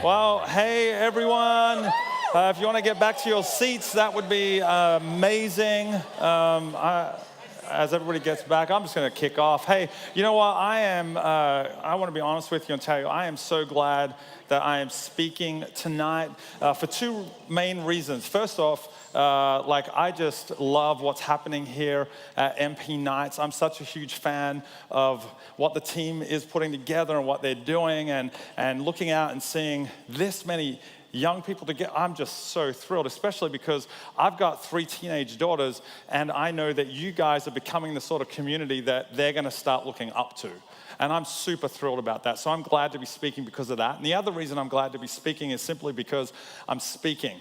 Well, hey everyone. If you want to get back to your seats, that would be amazing. As everybody gets back, I'm just going to kick off. Hey, you know what? I want to be honest with you and tell you, I am so glad that I am speaking tonight for two main reasons. First off, I just love what's happening here at MP Nights. I'm such a huge fan of what the team is putting together and what they're doing, and looking out and seeing this many young people together. I'm just so thrilled, especially because I've got 3 teenage daughters, and I know that you guys are becoming the sort of community that they're going to start looking up to. And I'm super thrilled about that. So I'm glad to be speaking because of that. And the other reason I'm glad to be speaking is simply because I'm speaking.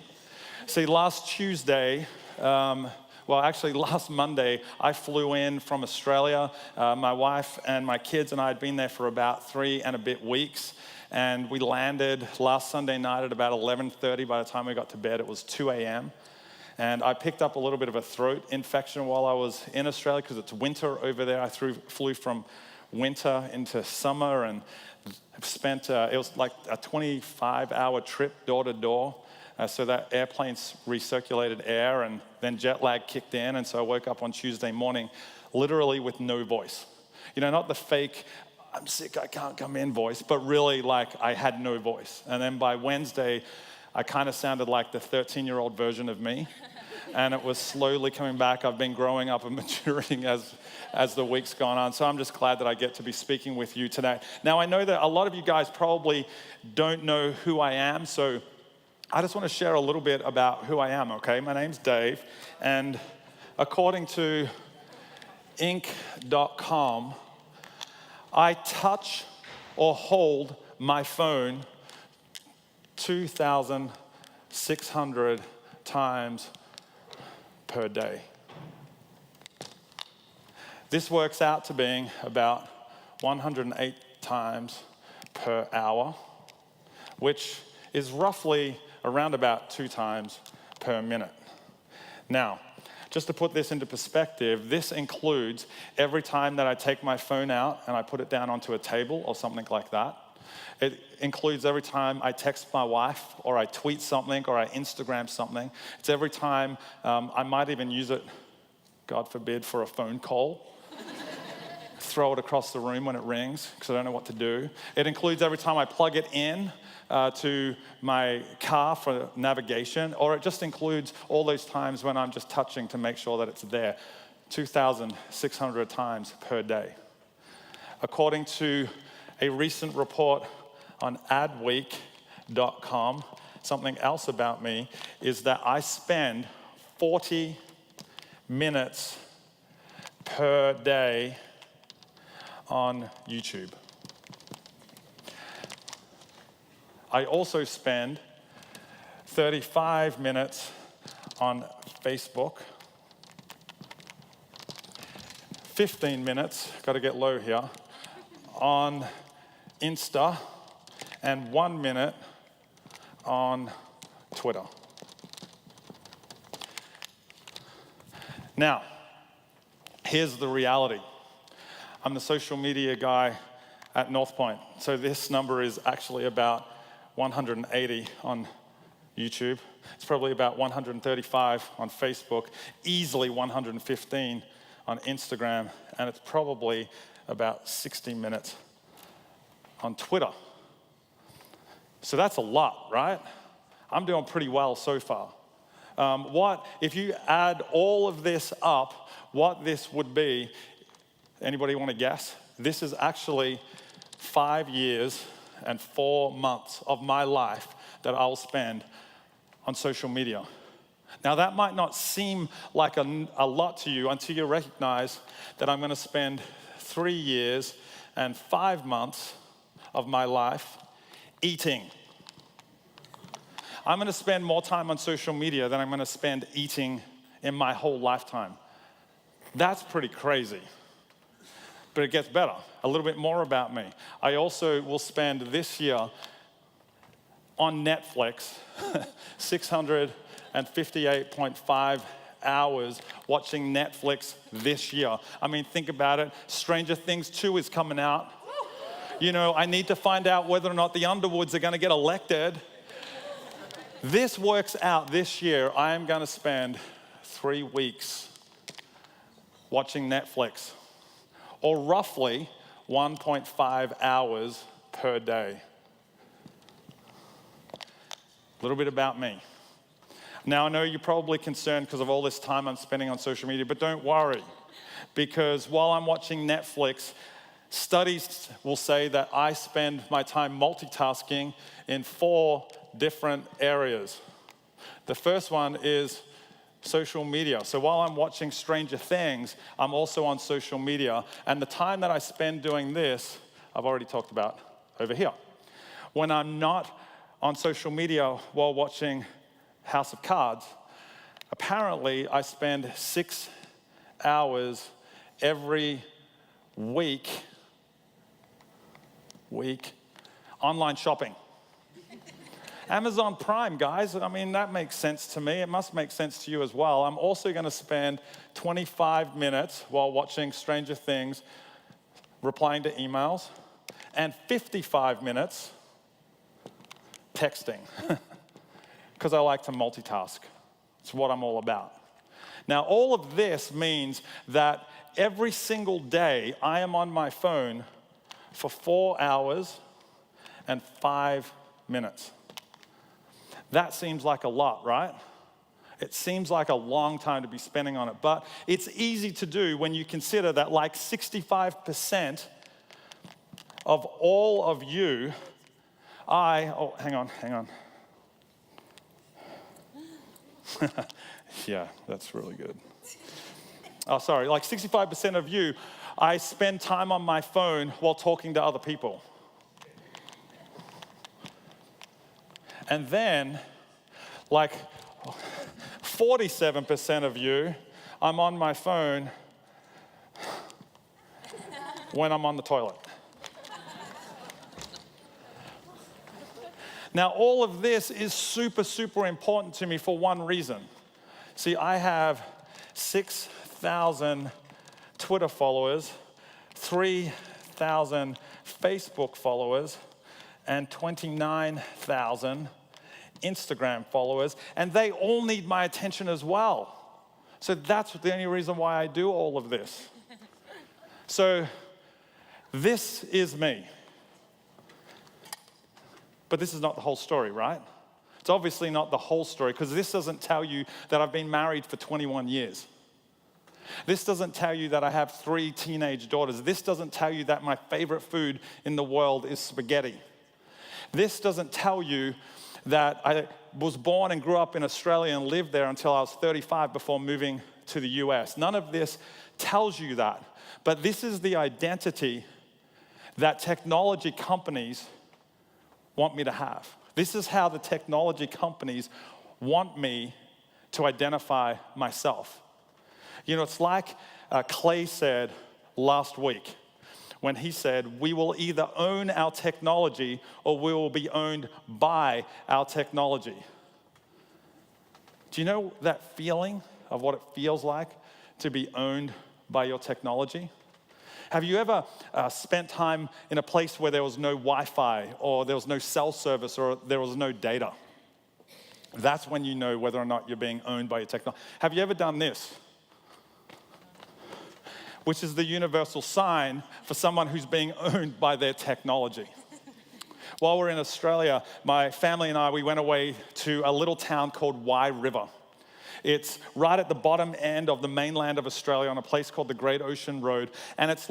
See, last Tuesday, last Monday, I flew in from Australia. My wife and my kids and I had been there for about 3 and a bit weeks. And we landed last Sunday night at about 11:30. By the time we got to bed, it was 2 a.m. And I picked up a little bit of a throat infection while I was in Australia because it's winter over there. I flew from winter into summer and spent, it was like a 25-hour trip door to door. So that airplane recirculated air, and then jet lag kicked in. And so I woke up on Tuesday morning literally with no voice. You know, not the fake, I'm sick, I can't come in voice, but really like I had no voice. And then by Wednesday, I kind of sounded like the 13-year-old version of me. And it was slowly coming back. I've been growing up and maturing as the week's gone on. So I'm just glad that I get to be speaking with you today. Now, I know that a lot of you guys probably don't know who I am, so I just want to share a little bit about who I am, okay? My name's Dave, and according to Inc.com, I touch or hold my phone 2,600 times per day. This works out to being about 108 times per hour, which is roughly around about 2 times per minute. Now, just to put this into perspective, this includes every time that I take my phone out and I put it down onto a table or something like that. It includes every time I text my wife, or I tweet something, or I Instagram something. It's every time I might even use it, God forbid, for a phone call. Throw it across the room when it rings because I don't know what to do. It includes every time I plug it in to my car for navigation, or it just includes all those times when I'm just touching to make sure that it's there. 2,600 times per day. According to a recent report on adweek.com, something else about me is that I spend 40 minutes per day on YouTube. I also spend 35 minutes on Facebook, 15 minutes, got to get low here, on Insta, and 1 minute on Twitter. Now, here's the reality. I'm the social media guy at North Point. So this number is actually about 180 on YouTube. It's probably about 135 on Facebook, easily 115 on Instagram, and it's probably about 60 minutes on Twitter. So that's a lot, right? I'm doing pretty well so far. If you add all of this up, what this would be, anybody want to guess? This is actually 5 years and 4 months of my life that I'll spend on social media. Now, that might not seem like a lot to you until you recognize that I'm going to spend 3 years and 5 months of my life eating. I'm going to spend more time on social media than I'm going to spend eating in my whole lifetime. That's pretty crazy. But it gets better. A little bit more about me. I also will spend this year on Netflix 658.5 hours watching Netflix this year. I mean, think about it. Stranger Things 2 is coming out. I need to find out whether or not the Underwoods are going to get elected. This works out this year. I am going to spend 3 weeks watching Netflix, or roughly 1.5 hours per day. A little bit about me. Now, I know you're probably concerned because of all this time I'm spending on social media, but don't worry, because while I'm watching Netflix, studies will say that I spend my time multitasking in 4 different areas. The first one is social media. So while I'm watching Stranger Things, I'm also on social media. And the time that I spend doing this, I've already talked about over here. When I'm not on social media while watching House of Cards, apparently I spend 6 hours every week online shopping. Amazon Prime, guys, I mean, that makes sense to me. It must make sense to you as well. I'm also going to spend 25 minutes while watching Stranger Things replying to emails, and 55 minutes texting, because I like to multitask. It's what I'm all about. Now, all of this means that every single day I am on my phone for 4 hours and 5 minutes. That seems like a lot, right? It seems like a long time to be spending on it, but it's easy to do when you consider that like 65% of all of you, hang on. Yeah, that's really good. Like 65% of you, I spend time on my phone while talking to other people. And then, like 47% of you, I'm on my phone when I'm on the toilet. Now, all of this is super, super important to me for one reason. See, I have 6,000 Twitter followers, 3,000 Facebook followers, and 29,000 Instagram followers, and they all need my attention as well. So that's the only reason why I do all of this. So this is me. But this is not the whole story, right? It's obviously not the whole story, because this doesn't tell you that I've been married for 21 years. This doesn't tell you that I have 3 teenage daughters. This doesn't tell you that my favorite food in the world is spaghetti. This doesn't tell you that I was born and grew up in Australia and lived there until I was 35 before moving to the US. None of this tells you that. But this is the identity that technology companies want me to have. This is how the technology companies want me to identify myself. It's like Clay said last week, when he said, we will either own our technology or we will be owned by our technology. Do you know that feeling of what it feels like to be owned by your technology? Have you ever spent time in a place where there was no Wi-Fi, or there was no cell service, or there was no data? That's when you know whether or not you're being owned by your technology. Have you ever done this? Which is the universal sign for someone who's being owned by their technology. While we're in Australia, my family and I, we went away to a little town called Wye River. It's right at the bottom end of the mainland of Australia on a place called the Great Ocean Road. And it's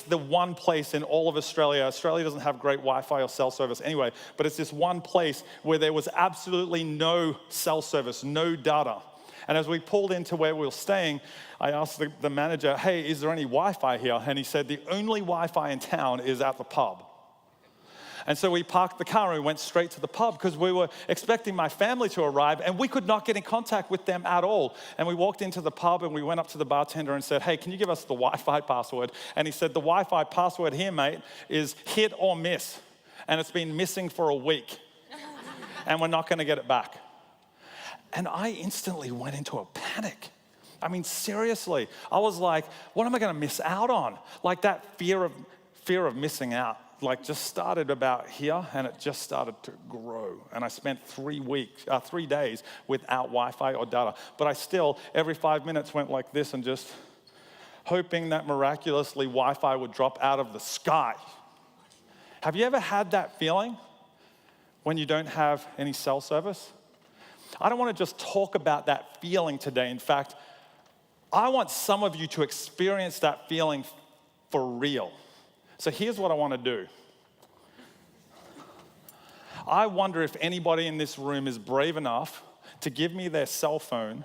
the one place in all of Australia. Australia doesn't have great Wi-Fi or cell service anyway, but it's this one place where there was absolutely no cell service, no data. And as we pulled into where we were staying, I asked the manager, hey, is there any Wi-Fi here? And he said, the only Wi-Fi in town is at the pub. And so we parked the car and we went straight to the pub because we were expecting my family to arrive, and we could not get in contact with them at all. And we walked into the pub and we went up to the bartender and said, hey, can you give us the Wi-Fi password? And he said, the Wi-Fi password here, mate, is hit or miss. And it's been missing for a week. And we're not going to get it back. And I instantly went into a panic. I mean, seriously. I was like, what am I going to miss out on? Like that fear of missing out. like just started about here, and it just started to grow. And I spent 3 days without Wi-Fi or data. But I still, every 5 minutes went like this and just hoping that miraculously Wi-Fi would drop out of the sky. Have you ever had that feeling when you don't have any cell service? I don't want to just talk about that feeling today. In fact, I want some of you to experience that feeling for real. So here's what I want to do. I wonder if anybody in this room is brave enough to give me their cell phone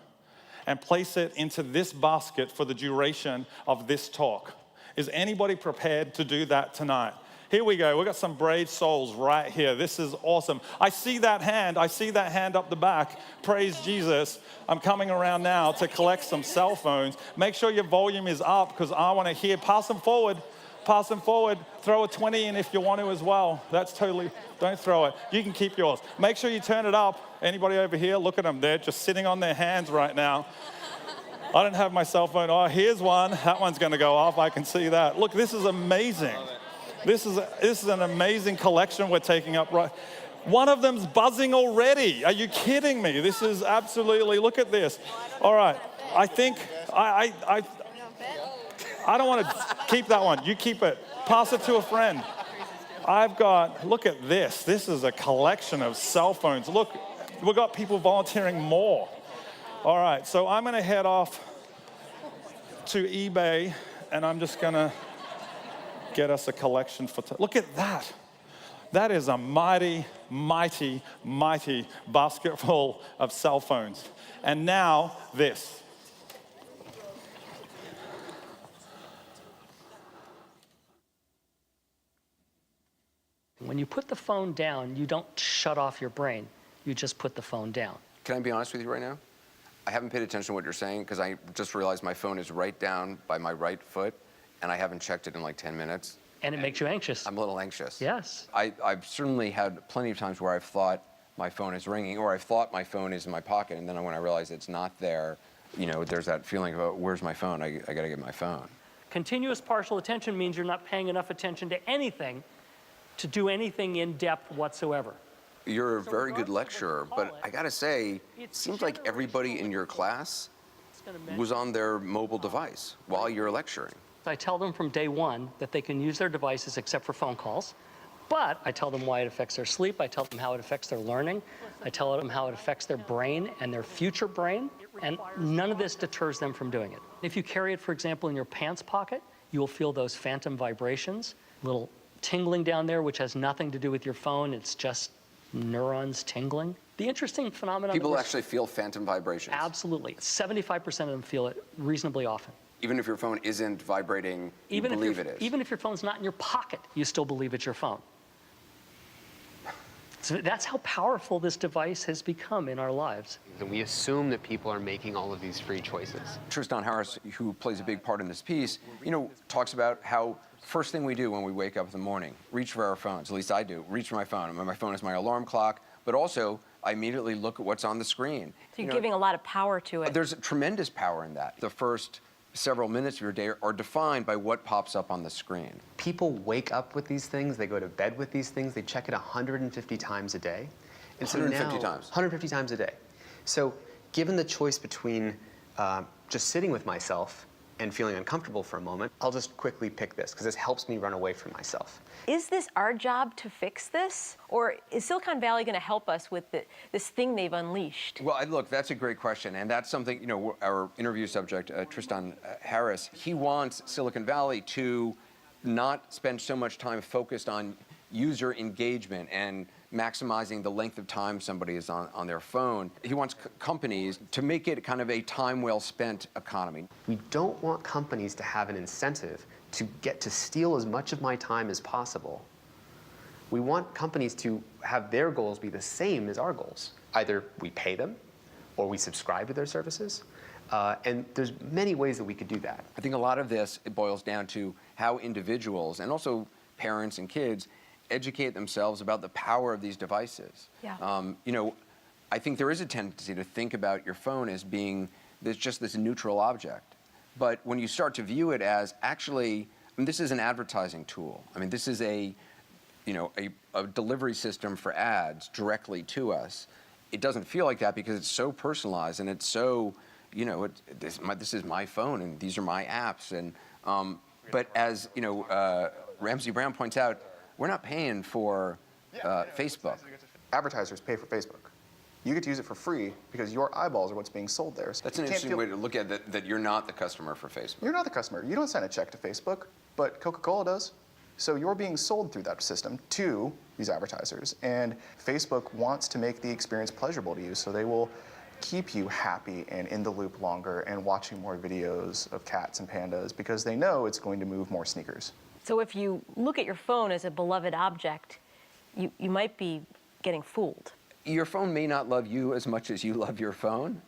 and place it into this basket for the duration of this talk. Is anybody prepared to do that tonight? Here we go. We've got some brave souls right here. This is awesome. I see that hand. I see that hand up the back. Praise Jesus. I'm coming around now to collect some cell phones. Make sure your volume is up because I want to hear. Pass them forward. Pass them forward. Throw a 20 in if you want to as well. That's totally, don't throw it. You can keep yours. Make sure you turn it up. Anybody over here? Look at them. They're just sitting on their hands right now. I don't have my cell phone. Oh, here's one. That one's going to go off. I can see that. Look, this is amazing. This is an amazing collection we're taking up right. One of them's buzzing already. Are you kidding me? This is absolutely, look at this. All right, I think, I don't want to keep that one. You keep it. Pass it to a friend. Look at this. This is a collection of cell phones. Look, we've got people volunteering more. All right, so I'm gonna head off to eBay and I'm just gonna get us a collection for, look at that. That is a mighty, mighty, mighty basket full of cell phones. And now this. When you put the phone down, you don't shut off your brain. You just put the phone down. Can I be honest with you right now? I haven't paid attention to what you're saying because I just realized my phone is right down by my right foot. And I haven't checked it in like 10 minutes. And it makes you anxious. I'm a little anxious. Yes. I've certainly had plenty of times where I've thought my phone is ringing or I've thought my phone is in my pocket. And then when I realize it's not there, you know, there's that feeling of, oh, where's my phone? I got to get my phone. Continuous partial attention means you're not paying enough attention to anything to do anything in depth whatsoever. You're a very good lecturer, but I got to say, it seems like everybody in your class was on their mobile device while you're lecturing. I tell them from day one that they can use their devices except for phone calls, but I tell them why it affects their sleep. I tell them how it affects their learning. I tell them how it affects their brain and their future brain, and none of this deters them from doing it. If you carry it, for example, in your pants pocket, you will feel those phantom vibrations, little tingling down there, which has nothing to do with your phone. It's just neurons tingling. The interesting phenomenon. People actually feel phantom vibrations? Absolutely. 75% of them feel it reasonably often. Even if your phone isn't vibrating, you believe it is? Even if your phone's not in your pocket, you still believe it's your phone. So that's how powerful this device has become in our lives. And we assume that people are making all of these free choices. Tristan Harris, who plays a big part in this piece, you know, talks about how first thing we do when we wake up in the morning, reach for our phones. At least I do. Reach for my phone. My phone is my alarm clock, but also I immediately look at what's on the screen. So you're giving a lot of power to it. There's tremendous power in that. The first several minutes of your day are defined by what pops up on the screen. People wake up with these things, they go to bed with these things, they check it 150 times a day. And 150 times? 150 times a day. So given the choice between just sitting with myself and feeling uncomfortable for a moment, I'll just quickly pick this because this helps me run away from myself. Is this our job to fix this? Or is Silicon Valley going to help us with this thing they've unleashed? Well, look, that's a great question. And that's something, you know, our interview subject, Tristan Harris, he wants Silicon Valley to not spend so much time focused on user engagement and maximizing the length of time somebody is on their phone. He wants companies to make it kind of a time well spent economy. We don't want companies to have an incentive to get to steal as much of my time as possible. We want companies to have their goals be the same as our goals. Either we pay them or we subscribe to their services. And there's many ways that we could do that. I think a lot of this, it boils down to how individuals and also parents and kids educate themselves about the power of these devices. Yeah. You know, I think there is a tendency to think about your phone as being just this neutral object. But when you start to view it as actually, I mean, this is an advertising tool. I mean, this is a a delivery system for ads directly to us. It doesn't feel like that because it's so personalized and it's so, this is my phone and these are my apps. And but as Ramsey Brown points out, we're not paying for Facebook. Advertisers pay for Facebook. You get to use it for free because your eyeballs are what's being sold there. So That's an interesting way to look at it, that you're not the customer for Facebook. You're not the customer. You don't send a check to Facebook, but Coca-Cola does. So you're being sold through that system to these advertisers. And Facebook wants to make the experience pleasurable to you, so they will keep you happy and in the loop longer and watching more videos of cats and pandas because they know it's going to move more sneakers. So if you look at your phone as a beloved object, you might be getting fooled. Your phone may not love you as much as you love your phone.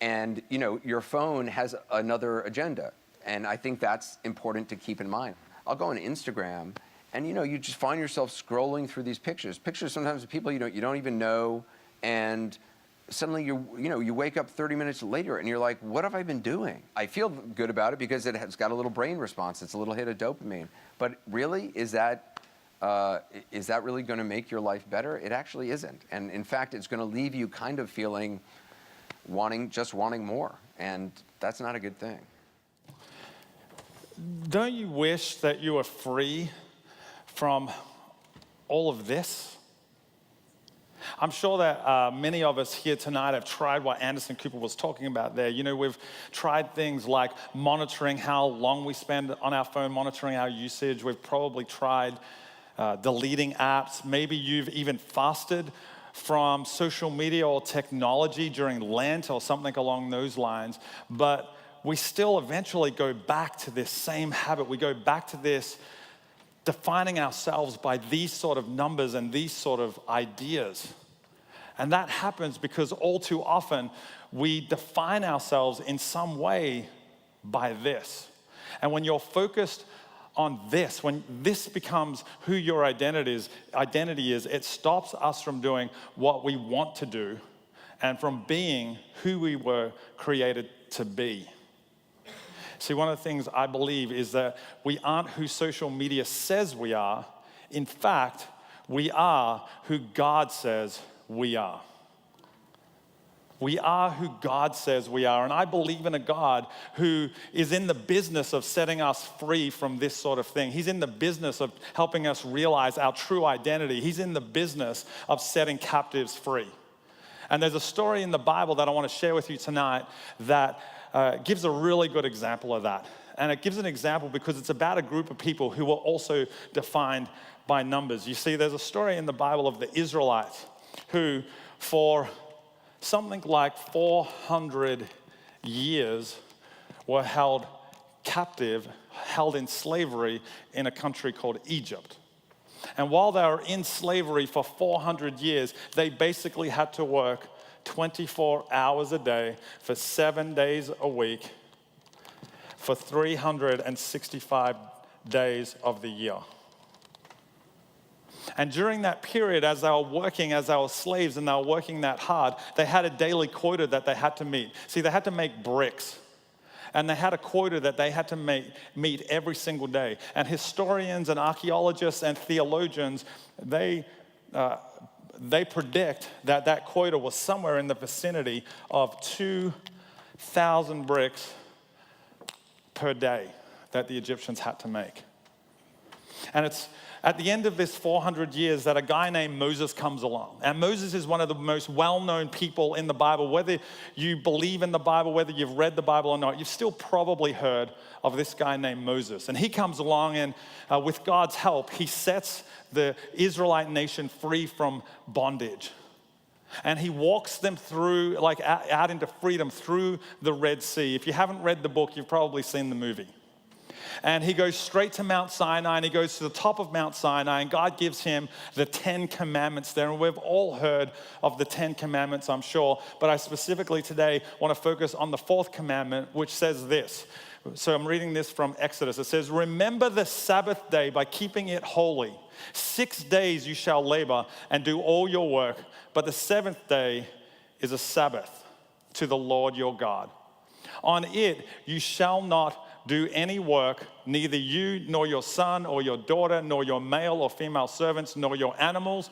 And your phone has another agenda. And I think that's important to keep in mind. I'll go on Instagram and you just find yourself scrolling through these pictures sometimes of people you don't even know, and suddenly you wake up 30 minutes later and you're like, what have I been doing? I feel good about it because it has got a little brain response. It's a little hit of dopamine. But really, is that really going to make your life better? It actually isn't. And in fact, it's going to leave you kind of feeling wanting more. And that's not a good thing. Don't you wish that you were free from all of this? I'm sure that many of us here tonight have tried what Anderson Cooper was talking about there. We've tried things like monitoring how long we spend on our phone, monitoring our usage. We've probably tried deleting apps. Maybe you've even fasted from social media or technology during Lent or something along those lines. But we still eventually go back to this same habit. We go back to this defining ourselves by these sort of numbers and these sort of ideas. And that happens because all too often we define ourselves in some way by this. And when you're focused on this, when this becomes who your identity is, it stops us from doing what we want to do and from being who we were created to be. See, one of the things I believe is that we aren't who social media says we are. In fact, we are who God says we are. We are who God says we are. And I believe in a God who is in the business of setting us free from this sort of thing. He's in the business of helping us realize our true identity. He's in the business of setting captives free. And there's a story in the Bible that I want to share with you tonight that gives a really good example of that. And it gives an example because it's about a group of people who were also defined by numbers. You see, there's a story in the Bible of the Israelites who, for something like 400 years, were held captive, held in slavery in a country called Egypt. And while they were in slavery for 400 years, they basically had to work 24 hours a day for 7 days a week for 365 days of the year. And during that period, as they were working, as they were slaves and they were working that hard, they had a daily quota that they had to meet. See, they had to make bricks. And they had a quota that they had to meet every single day. And historians and archaeologists and theologians, they predict that that quota was somewhere in the vicinity of 2,000 bricks per day that the Egyptians had to make. And it's at the end of this 400 years that a guy named Moses comes along. And Moses is one of the most well-known people in the Bible. Whether you believe in the Bible, whether you've read the Bible or not, you've still probably heard of this guy named Moses. And he comes along and with God's help, he sets the Israelite nation free from bondage. And he walks them through, like out into freedom through the Red Sea. If you haven't read the book, you've probably seen the movie. And he goes straight to Mount Sinai, and he goes to the top of Mount Sinai, and God gives him the 10 Commandments there. And we've all heard of the 10 Commandments, I'm sure. But I specifically today want to focus on the 4th commandment, which says this. So I'm reading this from Exodus. It says, "Remember the Sabbath day by keeping it holy. 6 days you shall labor and do all your work, but the 7th day is a Sabbath to the Lord your God. On it you shall not do any work, neither you nor your son or your daughter, nor your male or female servants, nor your animals,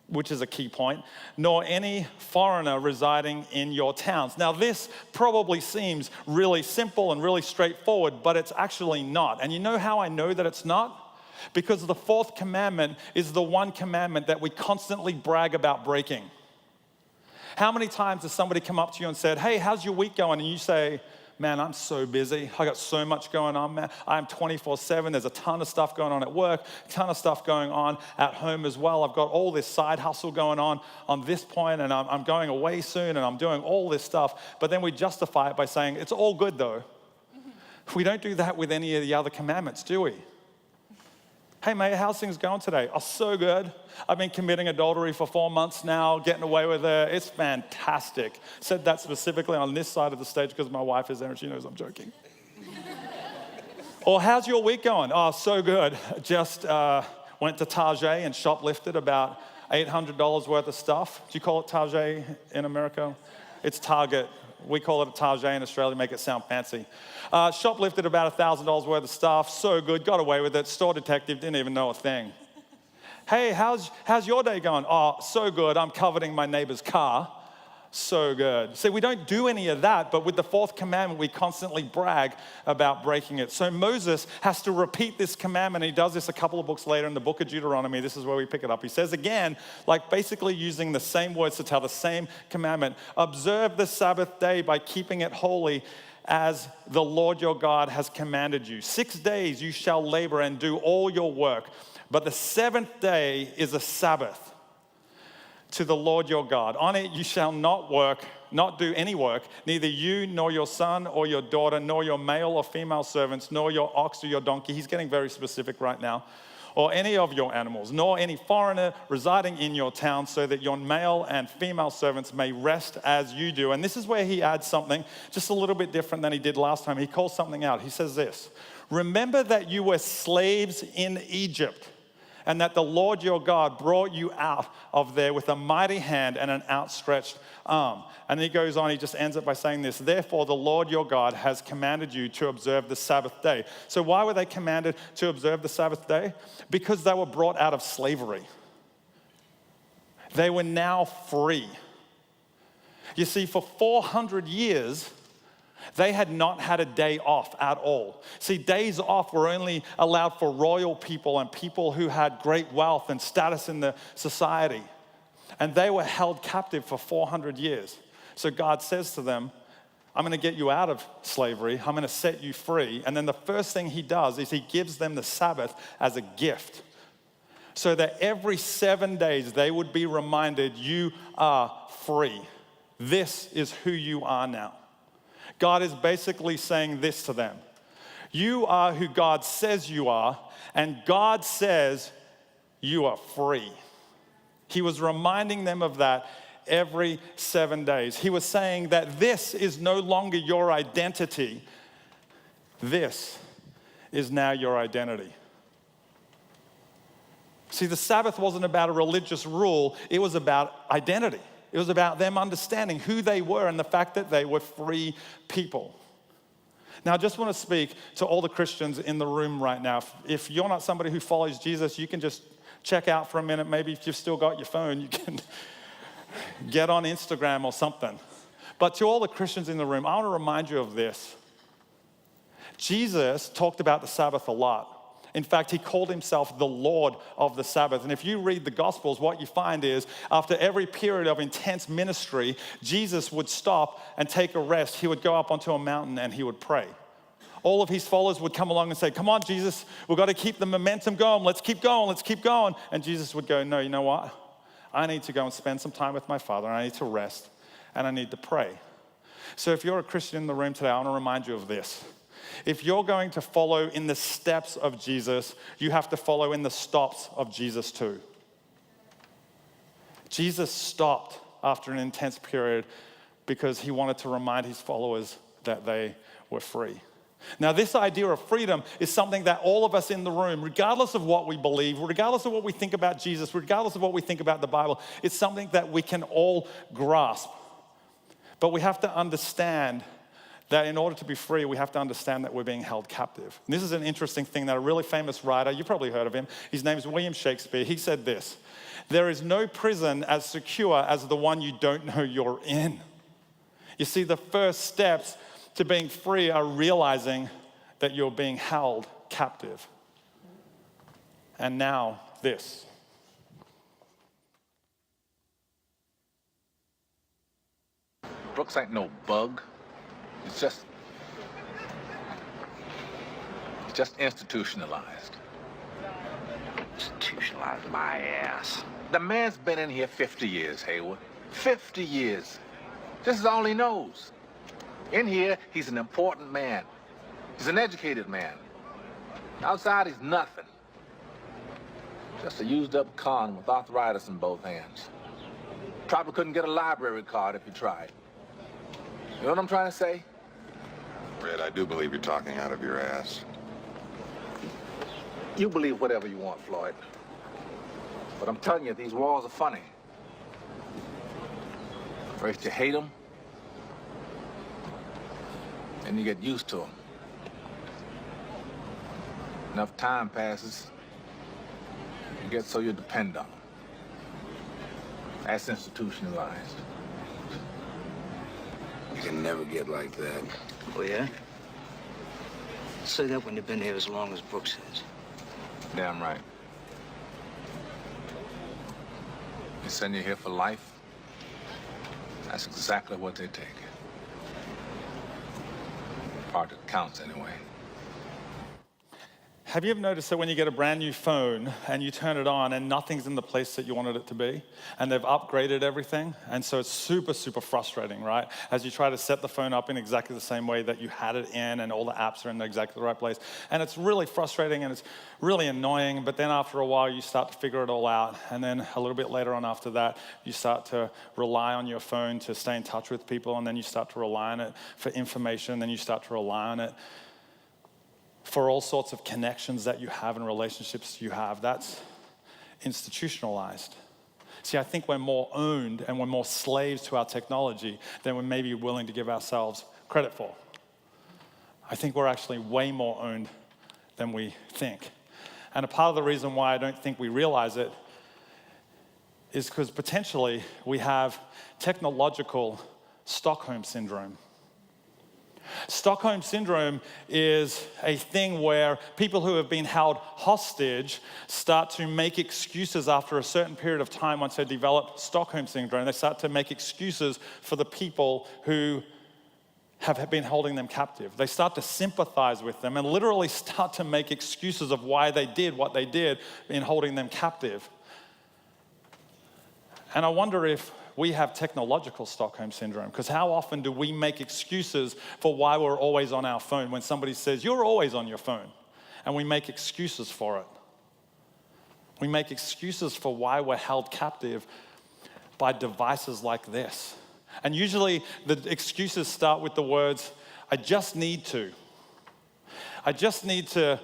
which is a key point, nor any foreigner residing in your towns. Now, this probably seems really simple and really straightforward, but it's actually not. And you know how I know that it's not? Because the fourth commandment is the one commandment that we constantly brag about breaking. How many times has somebody come up to you and said, hey, how's your week going? And you say, man, I'm so busy. I got so much going on, man. I'm 24/7. There's a ton of stuff going on at work, a ton of stuff going on at home as well. I've got all this side hustle going on this point, and I'm going away soon, and I'm doing all this stuff. But then we justify it by saying, it's all good though. We don't do that with any of the other commandments, do we? Hey, mate, how's things going today? Oh, so good. I've been committing adultery for 4 months now, getting away with it. It's fantastic. Said that specifically on this side of the stage because my wife is there and she knows I'm joking. Or how's your week going? Oh, so good. Just went to Target and shoplifted about $800 worth of stuff. Do you call it Target in America? It's Target. We call it a Target in Australia, make it sound fancy. Shoplifted about $1,000 worth of stuff. So good, got away with it. Store detective didn't even know a thing. Hey, how's your day going? Oh, so good. I'm coveting my neighbor's car. So good. See, we don't do any of that, but with the fourth commandment, we constantly brag about breaking it. So Moses has to repeat this commandment. He does this a couple of books later in the book of Deuteronomy. This is where we pick it up. He says again, like basically using the same words to tell the same commandment, observe the Sabbath day by keeping it holy as the Lord your God has commanded you. 6 days you shall labor and do all your work, but the seventh day is a Sabbath to the Lord your God. On it you shall not work, not do any work, neither you nor your son or your daughter, nor your male or female servants, nor your ox or your donkey. He's getting very specific right now. Or any of your animals, nor any foreigner residing in your town, so that your male and female servants may rest as you do. And this is where he adds something just a little bit different than he did last time. He calls something out. He says this, remember that you were slaves in Egypt, and that the Lord your God brought you out of there with a mighty hand and an outstretched arm. And he goes on, he just ends it by saying this, therefore the Lord your God has commanded you to observe the Sabbath day. So why were they commanded to observe the Sabbath day? Because they were brought out of slavery. They were now free. You see, for 400 years, they had not had a day off at all. See, days off were only allowed for royal people and people who had great wealth and status in the society. And they were held captive for 400 years. So God says to them, I'm going to get you out of slavery. I'm going to set you free. And then the first thing he does is he gives them the Sabbath as a gift. So that every 7 days they would be reminded, you are free. This is who you are now. God is basically saying this to them. You are who God says you are, and God says you are free. He was reminding them of that every 7 days. He was saying that this is no longer your identity. This is now your identity. See, the Sabbath wasn't about a religious rule. It was about identity. It was about them understanding who they were and the fact that they were free people. Now, I just want to speak to all the Christians in the room right now. If you're not somebody who follows Jesus, you can just check out for a minute. Maybe if you've still got your phone, you can get on Instagram or something. But to all the Christians in the room, I want to remind you of this. Jesus talked about the Sabbath a lot. In fact, he called himself the Lord of the Sabbath. And if you read the Gospels, what you find is after every period of intense ministry, Jesus would stop and take a rest. He would go up onto a mountain and he would pray. All of his followers would come along and say, come on, Jesus, we've got to keep the momentum going. Let's keep going. Let's keep going. And Jesus would go, no, you know what? I need to go and spend some time with my Father. And I need to rest and I need to pray. So if you're a Christian in the room today, I want to remind you of this. If you're going to follow in the steps of Jesus, you have to follow in the stops of Jesus too. Jesus stopped after an intense period because he wanted to remind his followers that they were free. Now, this idea of freedom is something that all of us in the room, regardless of what we believe, regardless of what we think about Jesus, regardless of what we think about the Bible, it's something that we can all grasp. But we have to understand that in order to be free, we have to understand that we're being held captive. And this is an interesting thing that a really famous writer, you've probably heard of him, his name is William Shakespeare, he said this: "There is no prison as secure as the one you don't know you're in." You see, the first steps to being free are realizing that you're being held captive. And now, this. Brooks ain't no bug. It's just institutionalized. Institutionalized my ass. The man's been in here 50 years, Hayward. 50 years. This is all he knows. In here, he's an important man. He's an educated man. Outside, he's nothing. Just a used-up con with arthritis in both hands. Probably couldn't get a library card if he tried. You know what I'm trying to say? Red, I do believe you're talking out of your ass. You believe whatever you want, Floyd. But I'm telling you, these walls are funny. First you hate them, then you get used to them. Enough time passes, you get so you depend on them. That's institutionalized. You can never get like that. Oh, yeah? Say that when you've been here as long as Brooks has. Damn right. They send you here for life. That's exactly what they take. Part that counts, anyway. Have you ever noticed that when you get a brand new phone and you turn it on and nothing's in the place that you wanted it to be, and they've upgraded everything, and so it's super, super frustrating, right? As you try to set the phone up in exactly the same way that you had it in, and all the apps are in exactly the right place, and it's really frustrating and it's really annoying, but then after a while you start to figure it all out, and then a little bit later on after that, you start to rely on your phone to stay in touch with people, and then you start to rely on it for information, and then you start to rely on it for all sorts of connections that you have and relationships you have. That's institutionalized. See, I think we're more owned and we're more slaves to our technology than we're maybe willing to give ourselves credit for. I think we're actually way more owned than we think. And a part of the reason why I don't think we realize it is because potentially we have technological Stockholm syndrome. Stockholm syndrome is a thing where people who have been held hostage start to make excuses after a certain period of time. Once they develop Stockholm syndrome, they start to make excuses for the people who have been holding them captive. They start to sympathize with them and literally start to make excuses of why they did what they did in holding them captive. And I wonder if we have technological Stockholm syndrome, because how often do we make excuses for why we're always on our phone when somebody says, "You're always on your phone," and we make excuses for it. We make excuses for why we're held captive by devices like this. And usually the excuses start with the words, "I just need to. I just need to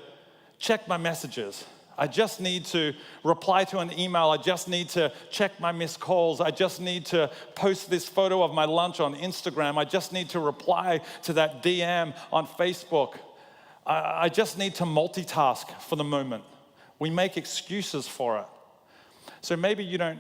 check my messages. I just need to reply to an email. I just need to check my missed calls. I just need to post this photo of my lunch on Instagram. I just need to reply to that DM on Facebook. I just need to multitask for the moment." We make excuses for it. So maybe you don't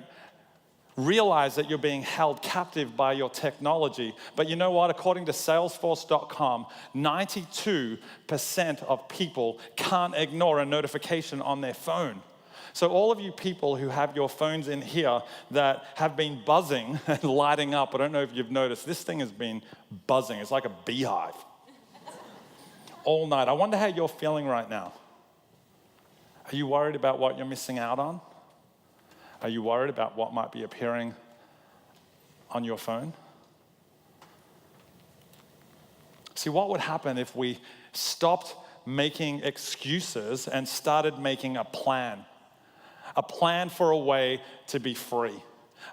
realize that you're being held captive by your technology. But you know what? According to Salesforce.com, 92% of people can't ignore a notification on their phone. So all of you people who have your phones in here that have been buzzing and lighting up, I don't know if you've noticed, this thing has been buzzing. It's like a beehive all night. I wonder how you're feeling right now. Are you worried about what you're missing out on? Are you worried about what might be appearing on your phone? See, what would happen if we stopped making excuses and started making a plan? A plan for a way to be free.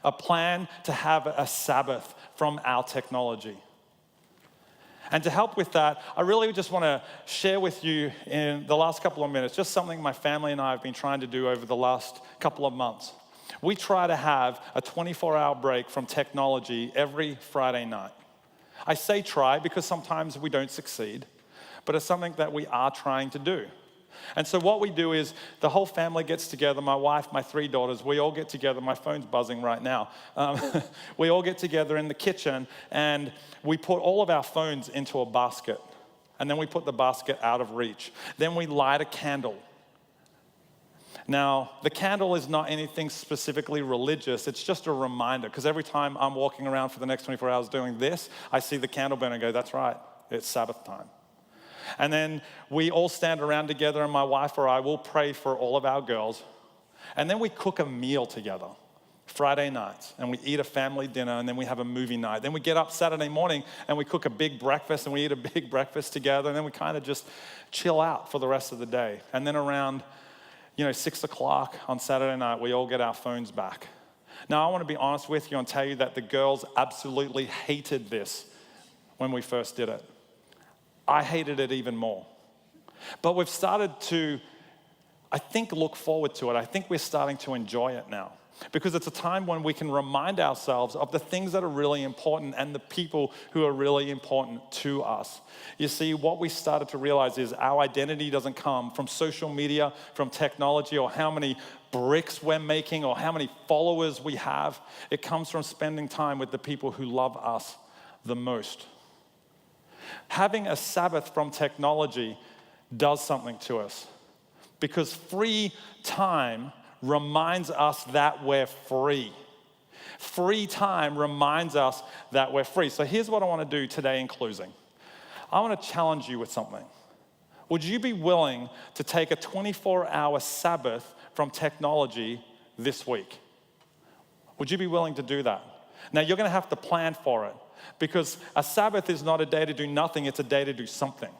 A plan to have a Sabbath from our technology. And to help with that, I really just want to share with you in the last couple of minutes just something my family and I have been trying to do over the last couple of months. We try to have a 24-hour break from technology every Friday night. I say try because sometimes we don't succeed, but it's something that we are trying to do. And so what we do is the whole family gets together, my wife, my 3 daughters, we all get together. My phone's buzzing right now. We all get together in the kitchen and we put all of our phones into a basket. And then we put the basket out of reach. Then we light a candle. Now, the candle is not anything specifically religious. It's just a reminder, because every time I'm walking around for the next 24 hours doing this, I see the candle burn and go, that's right, it's Sabbath time. And then we all stand around together, and my wife or I will pray for all of our girls. And then we cook a meal together, Friday nights, and we eat a family dinner, and then we have a movie night. Then we get up Saturday morning, and we cook a big breakfast, and we eat a big breakfast together, and then we kind of just chill out for the rest of the day. And then around 6 o'clock on Saturday night, we all get our phones back. Now, I want to be honest with you and tell you that the girls absolutely hated this when we first did it. I hated it even more. But we've started to, I think, look forward to it. I think we're starting to enjoy it now. Because it's a time when we can remind ourselves of the things that are really important and the people who are really important to us. You see, what we started to realize is our identity doesn't come from social media, from technology, or how many bricks we're making, or how many followers we have. It comes from spending time with the people who love us the most. Having a Sabbath from technology does something to us, because free time reminds us that we're free. Free time reminds us that we're free. So here's what I want to do today in closing. I want to challenge you with something. Would you be willing to take a 24-hour Sabbath from technology this week? Would you be willing to do that? Now, you're going to have to plan for it, because a Sabbath is not a day to do nothing, it's a day to do something.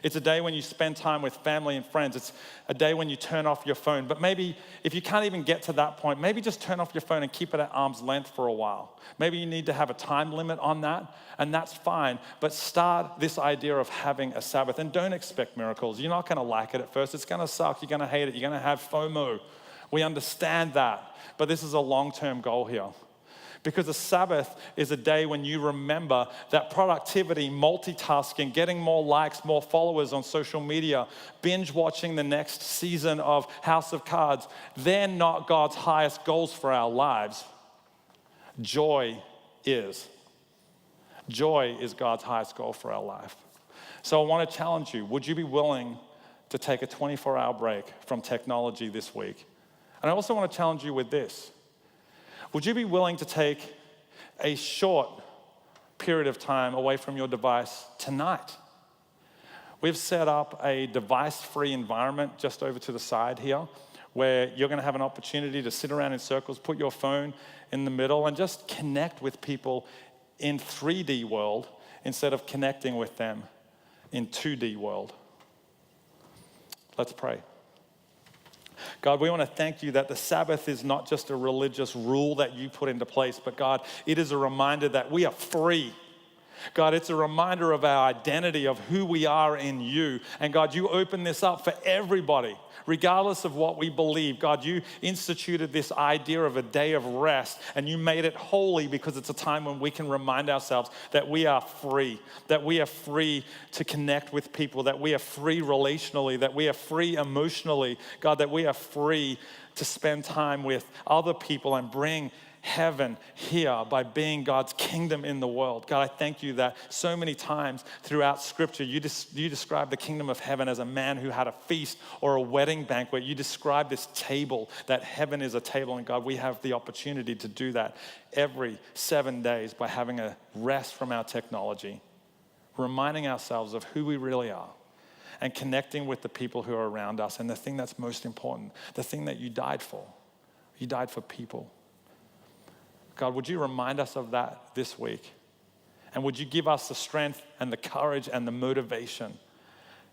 It's a day when you spend time with family and friends. It's a day when you turn off your phone. But maybe if you can't even get to that point, maybe just turn off your phone and keep it at arm's length for a while. Maybe you need to have a time limit on that, and that's fine. But start this idea of having a Sabbath, and don't expect miracles. You're not going to like it at first. It's going to suck. You're going to hate it. You're going to have FOMO. We understand that. But this is a long-term goal here. Because a Sabbath is a day when you remember that productivity, multitasking, getting more likes, more followers on social media, binge watching the next season of House of Cards, they're not God's highest goals for our lives. Joy is. Joy is God's highest goal for our life. So I want to challenge you. Would you be willing to take a 24-hour break from technology this week? And I also want to challenge you with this. Would you be willing to take a short period of time away from your device tonight? We've set up a device-free environment just over to the side here, where you're going to have an opportunity to sit around in circles, put your phone in the middle, and just connect with people in 3D world instead of connecting with them in 2D world. Let's pray. God, we want to thank you that the Sabbath is not just a religious rule that you put into place, but God, it is a reminder that we are free. God, it's a reminder of our identity, of who we are in you. And God, you open this up for everybody, regardless of what we believe. God, you instituted this idea of a day of rest, and you made it holy because it's a time when we can remind ourselves that we are free to connect with people, that we are free relationally, that we are free emotionally. God, that we are free to spend time with other people and bring heaven here by being God's kingdom in the world. God, I thank you that so many times throughout Scripture, you describe the kingdom of heaven as a man who had a feast or a wedding banquet. You describe this table, that heaven is a table, and God, we have the opportunity to do that every 7 days by having a rest from our technology, reminding ourselves of who we really are, and connecting with the people who are around us, and the thing that's most important, the thing that you died for. You died for people. God, would you remind us of that this week? And would you give us the strength and the courage and the motivation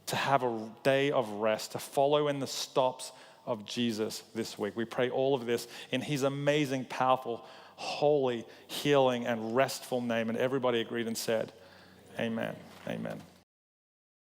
to have a day of rest, to follow in the steps of Jesus this week? We pray all of this in his amazing, powerful, holy, healing, and restful name. And everybody agreed and said, amen, amen.